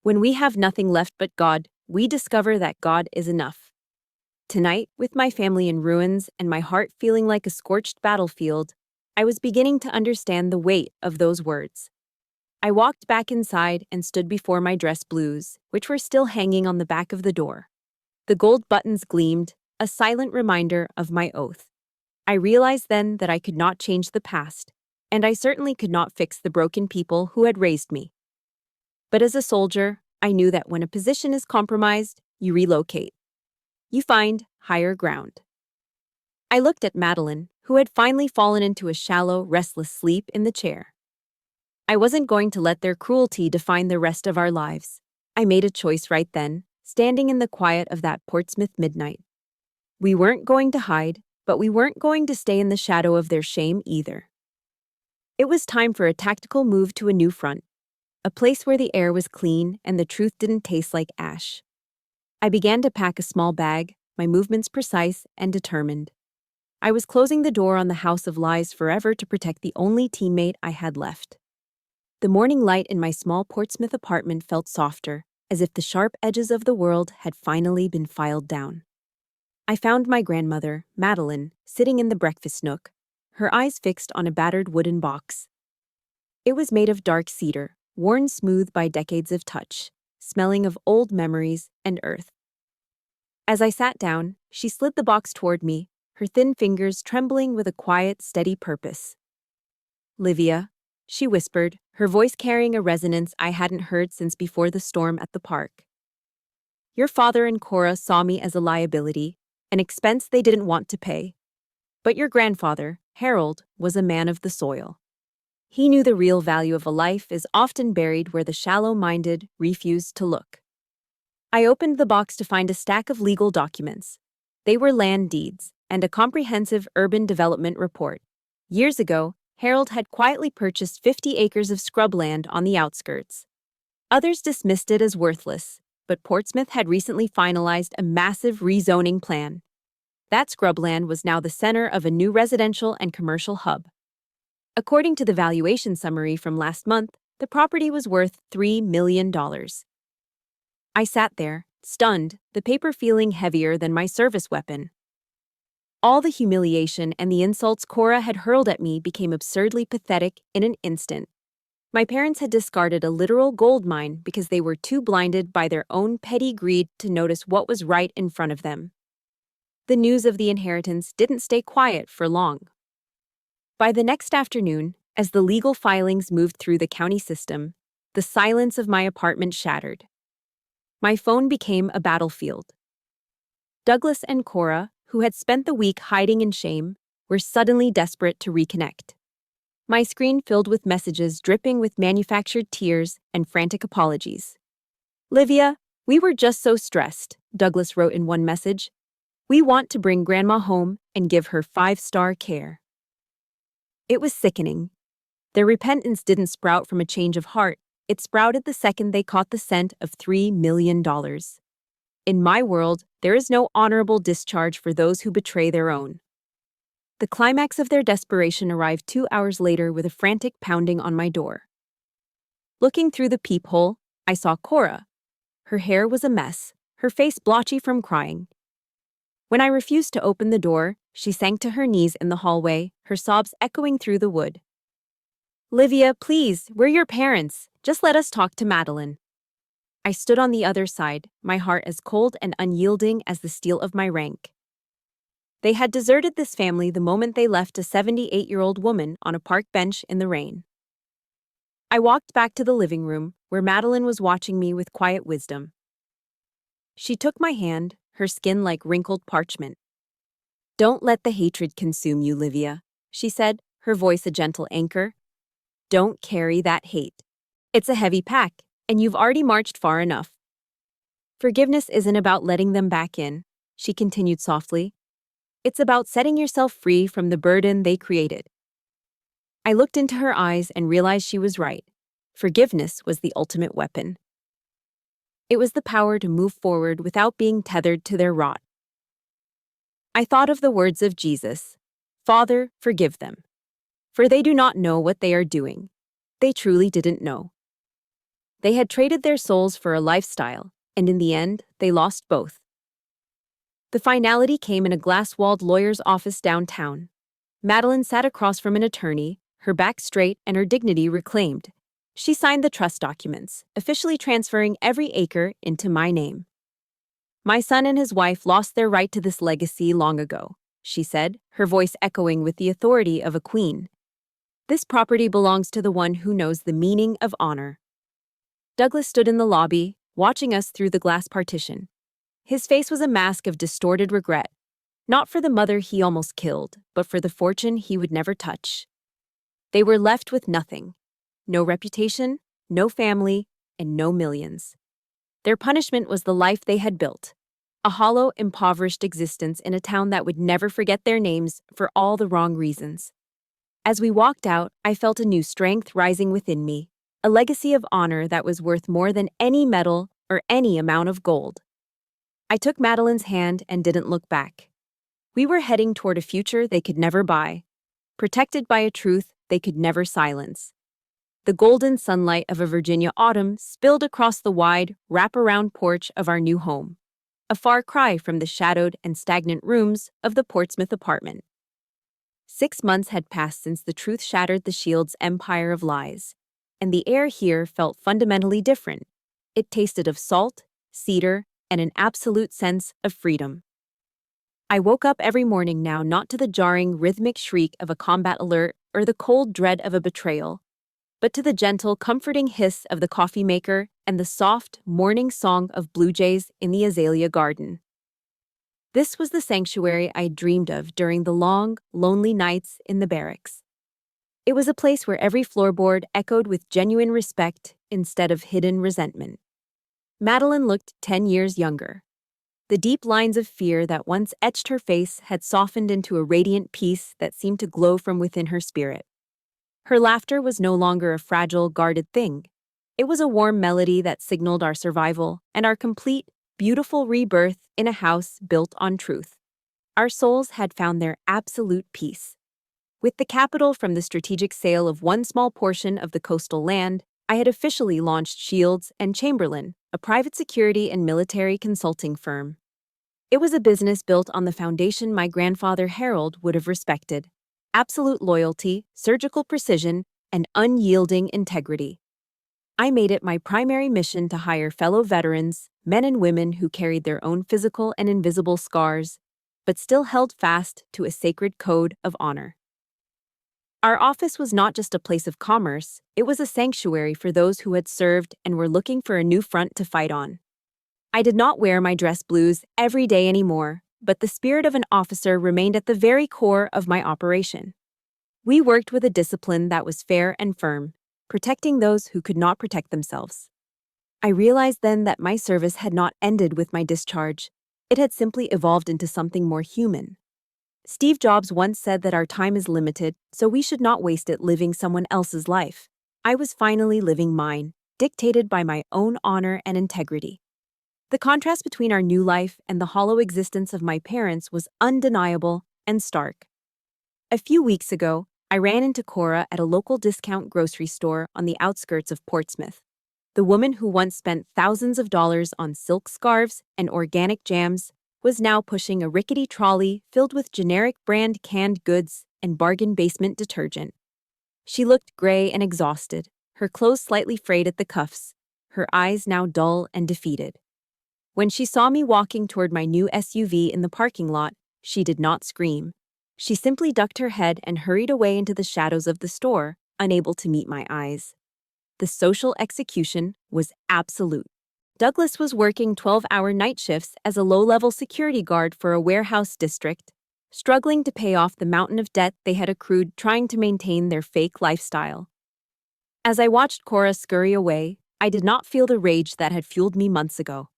When we have nothing left but God, we discover that God is enough. Tonight, with my family in ruins and my heart feeling like a scorched battlefield, I was beginning to understand the weight of those words. I walked back inside and stood before my dress blues, which were still hanging on the back of the door. The gold buttons gleamed, a silent reminder of my oath. I realized then that I could not change the past, and I certainly could not fix the broken people who had raised me. But as a soldier, I knew that when a position is compromised, you relocate. You find higher ground. I looked at Madeline, who had finally fallen into a shallow, restless sleep in the chair. I wasn't going to let their cruelty define the rest of our lives. I made a choice right then, standing in the quiet of that Portsmouth midnight. We weren't going to hide, but we weren't going to stay in the shadow of their shame either. It was time for a tactical move to a new front, a place where the air was clean and the truth didn't taste like ash. I began to pack a small bag, my movements precise and determined. I was closing the door on the house of lies forever to protect the only teammate I had left. The morning light in my small Portsmouth apartment felt softer, as if the sharp edges of the world had finally been filed down. I found my grandmother, Madeline, sitting in the breakfast nook, her eyes fixed on a battered wooden box. It was made of dark cedar, worn smooth by decades of touch, smelling of old memories and earth. As I sat down, she slid the box toward me, her thin fingers trembling with a quiet, steady purpose. "Livia," she whispered, her voice carrying a resonance I hadn't heard since before the storm at the park. "Your father and Cora saw me as a liability, an expense they didn't want to pay. But your grandfather, Harold, was a man of the soil. He knew the real value of a life is often buried where the shallow-minded refuse to look." I opened the box to find a stack of legal documents. They were land deeds and a comprehensive urban development report. Years ago, Harold had quietly purchased 50 acres of scrubland on the outskirts. Others dismissed it as worthless, but Portsmouth had recently finalized a massive rezoning plan. That scrubland was now the center of a new residential and commercial hub. According to the valuation summary from last month, the property was worth $3 million. I sat there, stunned, the paper feeling heavier than my service weapon. All the humiliation and the insults Cora had hurled at me became absurdly pathetic in an instant. My parents had discarded a literal gold mine because they were too blinded by their own petty greed to notice what was right in front of them. The news of the inheritance didn't stay quiet for long. By the next afternoon, as the legal filings moved through the county system, the silence of my apartment shattered. My phone became a battlefield. Douglas and Cora, who had spent the week hiding in shame, were suddenly desperate to reconnect. My screen filled with messages dripping with manufactured tears and frantic apologies. "Livia, we were just so stressed," Douglas wrote in one message. "We want to bring Grandma home and give her 5-star care." It was sickening. Their repentance didn't sprout from a change of heart. It sprouted the second they caught the scent of $3 million. In my world, there is no honorable discharge for those who betray their own. The climax of their desperation arrived 2 hours later with a frantic pounding on my door. Looking through the peephole, I saw Cora. Her hair was a mess, her face blotchy from crying. When I refused to open the door, she sank to her knees in the hallway, her sobs echoing through the wood. "Livia, please, we're your parents. Just let us talk to Madeline." I stood on the other side, my heart as cold and unyielding as the steel of my rank. They had deserted this family the moment they left a 78-year-old woman on a park bench in the rain. I walked back to the living room, where Madeline was watching me with quiet wisdom. She took my hand, her skin like wrinkled parchment. "Don't let the hatred consume you, Livia," she said, her voice a gentle anchor. "Don't carry that hate. It's a heavy pack, and you've already marched far enough. Forgiveness isn't about letting them back in," she continued softly. "It's about setting yourself free from the burden they created." I looked into her eyes and realized she was right. Forgiveness was the ultimate weapon. It was the power to move forward without being tethered to their rot. I thought of the words of Jesus, "Father, forgive them, for they do not know what they are doing." They truly didn't know. They had traded their souls for a lifestyle, and in the end, they lost both. The finality came in a glass-walled lawyer's office downtown. Madeline sat across from an attorney, her back straight and her dignity reclaimed. She signed the trust documents, officially transferring every acre into my name. "My son and his wife lost their right to this legacy long ago," she said, her voice echoing with the authority of a queen. "This property belongs to the one who knows the meaning of honor." Douglas stood in the lobby, watching us through the glass partition. His face was a mask of distorted regret, not for the mother he almost killed, but for the fortune he would never touch. They were left with nothing. No reputation, no family, and no millions. Their punishment was the life they had built. A hollow, impoverished existence in a town that would never forget their names for all the wrong reasons. As we walked out, I felt a new strength rising within me, a legacy of honor that was worth more than any medal or any amount of gold. I took Madeline's hand and didn't look back. We were heading toward a future they could never buy, protected by a truth they could never silence. The golden sunlight of a Virginia autumn spilled across the wide, wrap-around porch of our new home, a far cry from the shadowed and stagnant rooms of the Portsmouth apartment. 6 months had passed since the truth shattered the Shield's empire of lies, and the air here felt fundamentally different. It tasted of salt, cedar, and an absolute sense of freedom. I woke up every morning now not to the jarring, rhythmic shriek of a combat alert or the cold dread of a betrayal, but to the gentle, comforting hiss of the coffee maker and the soft, morning song of blue jays in the azalea garden. This was the sanctuary I dreamed of during the long, lonely nights in the barracks. It was a place where every floorboard echoed with genuine respect instead of hidden resentment. Madeline looked 10 years younger. The deep lines of fear that once etched her face had softened into a radiant peace that seemed to glow from within her spirit. Her laughter was no longer a fragile, guarded thing. It was a warm melody that signaled our survival and our complete, beautiful rebirth in a house built on truth. Our souls had found their absolute peace. With the capital from the strategic sale of one small portion of the coastal land, I had officially launched Shields and Chamberlain, a private security and military consulting firm. It was a business built on the foundation my grandfather Harold would have respected: absolute loyalty, surgical precision, and unyielding integrity. I made it my primary mission to hire fellow veterans, men and women who carried their own physical and invisible scars, but still held fast to a sacred code of honor. Our office was not just a place of commerce, it was a sanctuary for those who had served and were looking for a new front to fight on. I did not wear my dress blues every day anymore, but the spirit of an officer remained at the very core of my operation. We worked with a discipline that was fair and firm, protecting those who could not protect themselves. I realized then that my service had not ended with my discharge. It had simply evolved into something more human. Steve Jobs once said that our time is limited, so we should not waste it living someone else's life. I was finally living mine, dictated by my own honor and integrity. The contrast between our new life and the hollow existence of my parents was undeniable and stark. A few weeks ago, I ran into Cora at a local discount grocery store on the outskirts of Portsmouth. The woman who once spent thousands of dollars on silk scarves and organic jams was now pushing a rickety trolley filled with generic brand canned goods and bargain basement detergent. She looked gray and exhausted, her clothes slightly frayed at the cuffs, her eyes now dull and defeated. When she saw me walking toward my new SUV in the parking lot, she did not scream. She simply ducked her head and hurried away into the shadows of the store, unable to meet my eyes. The social execution was absolute. Douglas was working 12-hour night shifts as a low-level security guard for a warehouse district, struggling to pay off the mountain of debt they had accrued trying to maintain their fake lifestyle. As I watched Cora scurry away, I did not feel the rage that had fueled me months ago.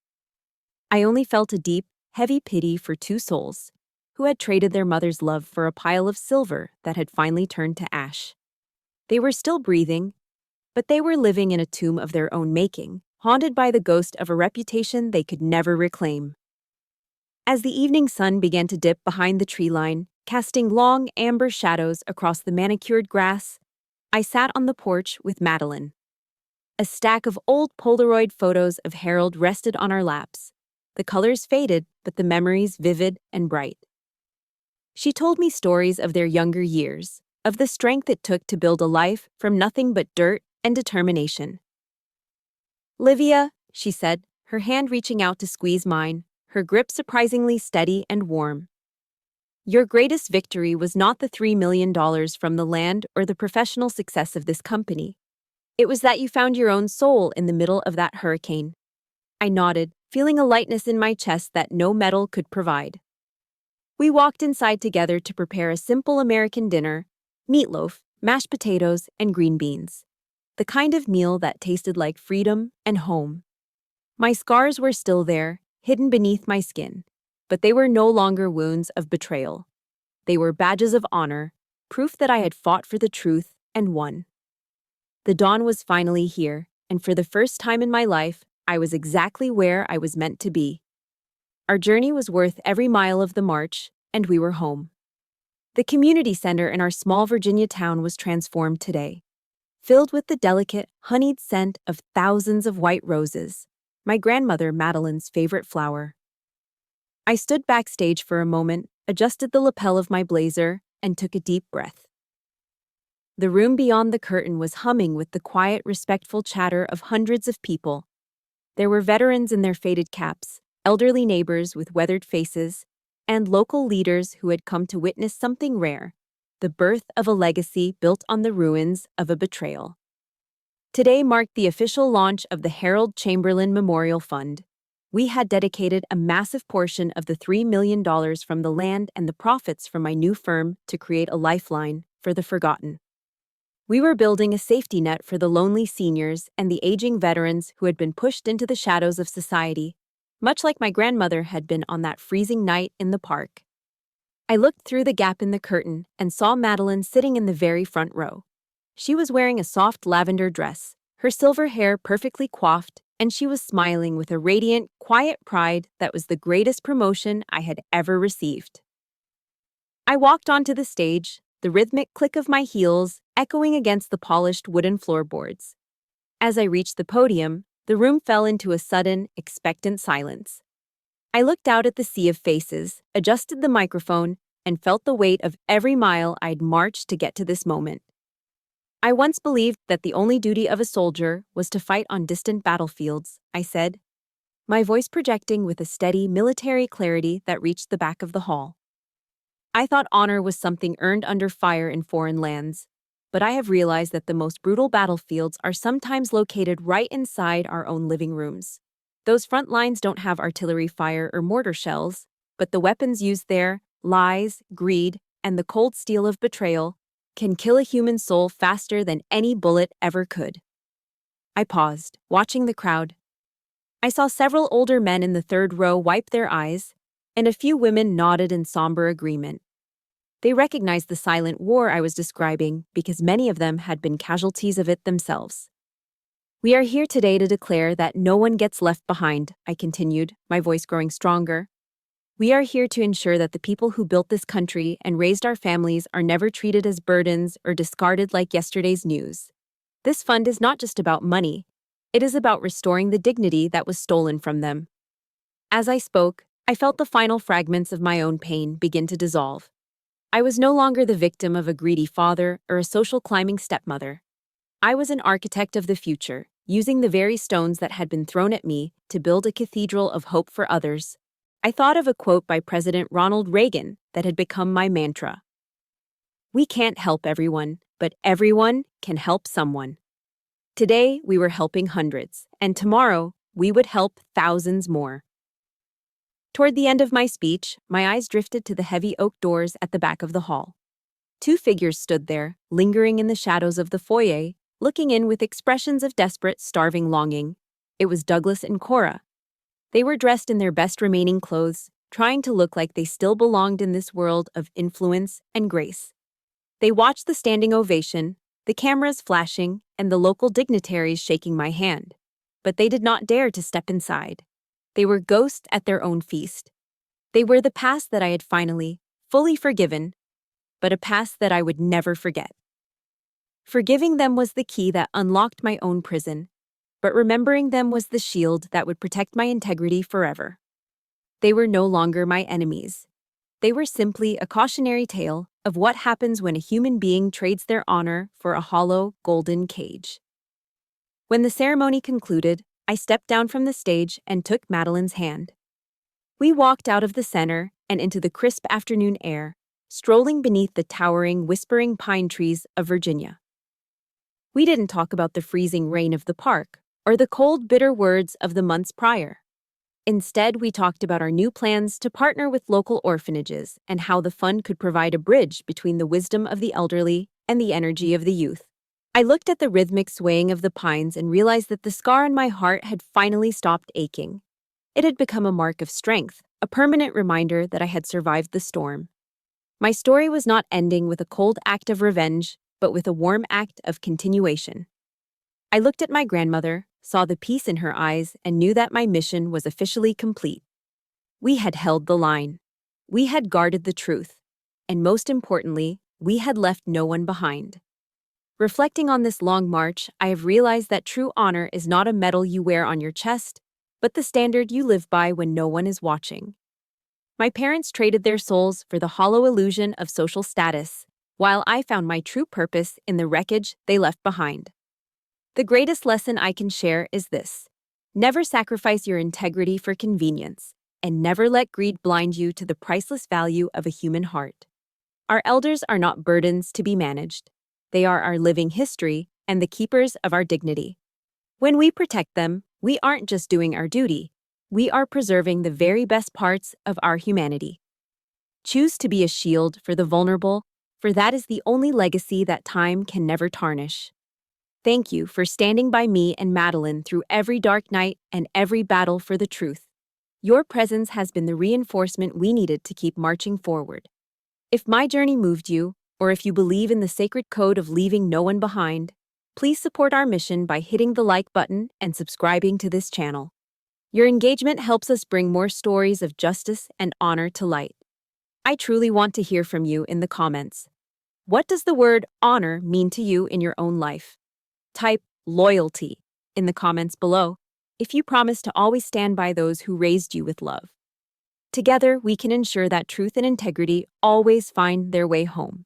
I only felt a deep, heavy pity for two souls who had traded their mother's love for a pile of silver that had finally turned to ash. They were still breathing, but they were living in a tomb of their own making, haunted by the ghost of a reputation they could never reclaim. As the evening sun began to dip behind the tree line, casting long amber shadows across the manicured grass, I sat on the porch with Madeline. A stack of old Polaroid photos of Harold rested on our laps. The colors faded, but the memories vivid and bright. She told me stories of their younger years, of the strength it took to build a life from nothing but dirt and determination. "Livia," she said, her hand reaching out to squeeze mine, her grip surprisingly steady and warm. "Your greatest victory was not the $3 million from the land or the professional success of this company. It was that you found your own soul in the middle of that hurricane." I nodded, feeling a lightness in my chest that no metal could provide. We walked inside together to prepare a simple American dinner: meatloaf, mashed potatoes, and green beans. The kind of meal that tasted like freedom and home. My scars were still there, hidden beneath my skin, but they were no longer wounds of betrayal. They were badges of honor, proof that I had fought for the truth and won. The dawn was finally here, and for the first time in my life, I was exactly where I was meant to be. Our journey was worth every mile of the march, and we were home. The community center in our small Virginia town was transformed today, filled with the delicate, honeyed scent of thousands of white roses, my grandmother Madeline's favorite flower. I stood backstage for a moment, adjusted the lapel of my blazer, and took a deep breath. The room beyond the curtain was humming with the quiet, respectful chatter of hundreds of people. There were veterans in their faded caps, elderly neighbors with weathered faces, and local leaders who had come to witness something rare: the birth of a legacy built on the ruins of a betrayal. Today marked the official launch of the Harold Chamberlain Memorial Fund. We had dedicated a massive portion of the $3 million from the land and the profits from my new firm to create a lifeline for the forgotten. We were building a safety net for the lonely seniors and the aging veterans who had been pushed into the shadows of society, much like my grandmother had been on that freezing night in the park. I looked through the gap in the curtain and saw Madeline sitting in the very front row. She was wearing a soft lavender dress, her silver hair perfectly coiffed, and she was smiling with a radiant, quiet pride that was the greatest promotion I had ever received. I walked onto the stage, the rhythmic click of my heels echoing against the polished wooden floorboards. As I reached the podium, the room fell into a sudden, expectant silence. I looked out at the sea of faces, adjusted the microphone, and felt the weight of every mile I'd marched to get to this moment. "I once believed that the only duty of a soldier was to fight on distant battlefields," I said, my voice projecting with a steady military clarity that reached the back of the hall. "I thought honor was something earned under fire in foreign lands, but I have realized that the most brutal battlefields are sometimes located right inside our own living rooms. Those front lines don't have artillery fire or mortar shells, but the weapons used there, lies, greed, and the cold steel of betrayal, can kill a human soul faster than any bullet ever could." I paused, watching the crowd. I saw several older men in the third row wipe their eyes, and a few women nodded in somber agreement. They recognized the silent war I was describing because many of them had been casualties of it themselves. "We are here today to declare that no one gets left behind," I continued, my voice growing stronger. "We are here to ensure that the people who built this country and raised our families are never treated as burdens or discarded like yesterday's news. This fund is not just about money. It is about restoring the dignity that was stolen from them." As I spoke, I felt the final fragments of my own pain begin to dissolve. I was no longer the victim of a greedy father or a social climbing stepmother. I was an architect of the future, using the very stones that had been thrown at me to build a cathedral of hope for others. I thought of a quote by President Ronald Reagan that had become my mantra: "We can't help everyone, but everyone can help someone." Today, we were helping hundreds, and tomorrow, we would help thousands more. Toward the end of my speech, my eyes drifted to the heavy oak doors at the back of the hall. Two figures stood there, lingering in the shadows of the foyer, looking in with expressions of desperate, starving longing. It was Douglas and Cora. They were dressed in their best remaining clothes, trying to look like they still belonged in this world of influence and grace. They watched the standing ovation, the cameras flashing and the local dignitaries shaking my hand. But they did not dare to step inside. They were ghosts at their own feast. They were the past that I had finally, fully forgiven, but a past that I would never forget. Forgiving them was the key that unlocked my own prison, but remembering them was the shield that would protect my integrity forever. They were no longer my enemies. They were simply a cautionary tale of what happens when a human being trades their honor for a hollow, golden cage. When the ceremony concluded, I stepped down from the stage and took Madeline's hand. We walked out of the center and into the crisp afternoon air, strolling beneath the towering, whispering pine trees of Virginia. We didn't talk about the freezing rain of the park or the cold, bitter words of the months prior. Instead, we talked about our new plans to partner with local orphanages and how the fund could provide a bridge between the wisdom of the elderly and the energy of the youth. I looked at the rhythmic swaying of the pines and realized that the scar on my heart had finally stopped aching. It had become a mark of strength, a permanent reminder that I had survived the storm. My story was not ending with a cold act of revenge, but with a warm act of continuation. I looked at my grandmother, saw the peace in her eyes, and knew that my mission was officially complete. We had held the line. We had guarded the truth. And most importantly, we had left no one behind. Reflecting on this long march, I have realized that true honor is not a medal you wear on your chest, but the standard you live by when no one is watching. My parents traded their souls for the hollow illusion of social status, while I found my true purpose in the wreckage they left behind. The greatest lesson I can share is this: never sacrifice your integrity for convenience, and never let greed blind you to the priceless value of a human heart. Our elders are not burdens to be managed. They are our living history and the keepers of our dignity. When we protect them, we aren't just doing our duty, we are preserving the very best parts of our humanity. Choose to be a shield for the vulnerable, for that is the only legacy that time can never tarnish. Thank you for standing by me and Madeline through every dark night and every battle for the truth. Your presence has been the reinforcement we needed to keep marching forward. If my journey moved you, or if you believe in the sacred code of leaving no one behind, please support our mission by hitting the like button and subscribing to this channel. Your engagement helps us bring more stories of justice and honor to light. I truly want to hear from you in the comments. What does the word honor mean to you in your own life? Type loyalty in the comments below if you promise to always stand by those who raised you with love. Together, we can ensure that truth and integrity always find their way home.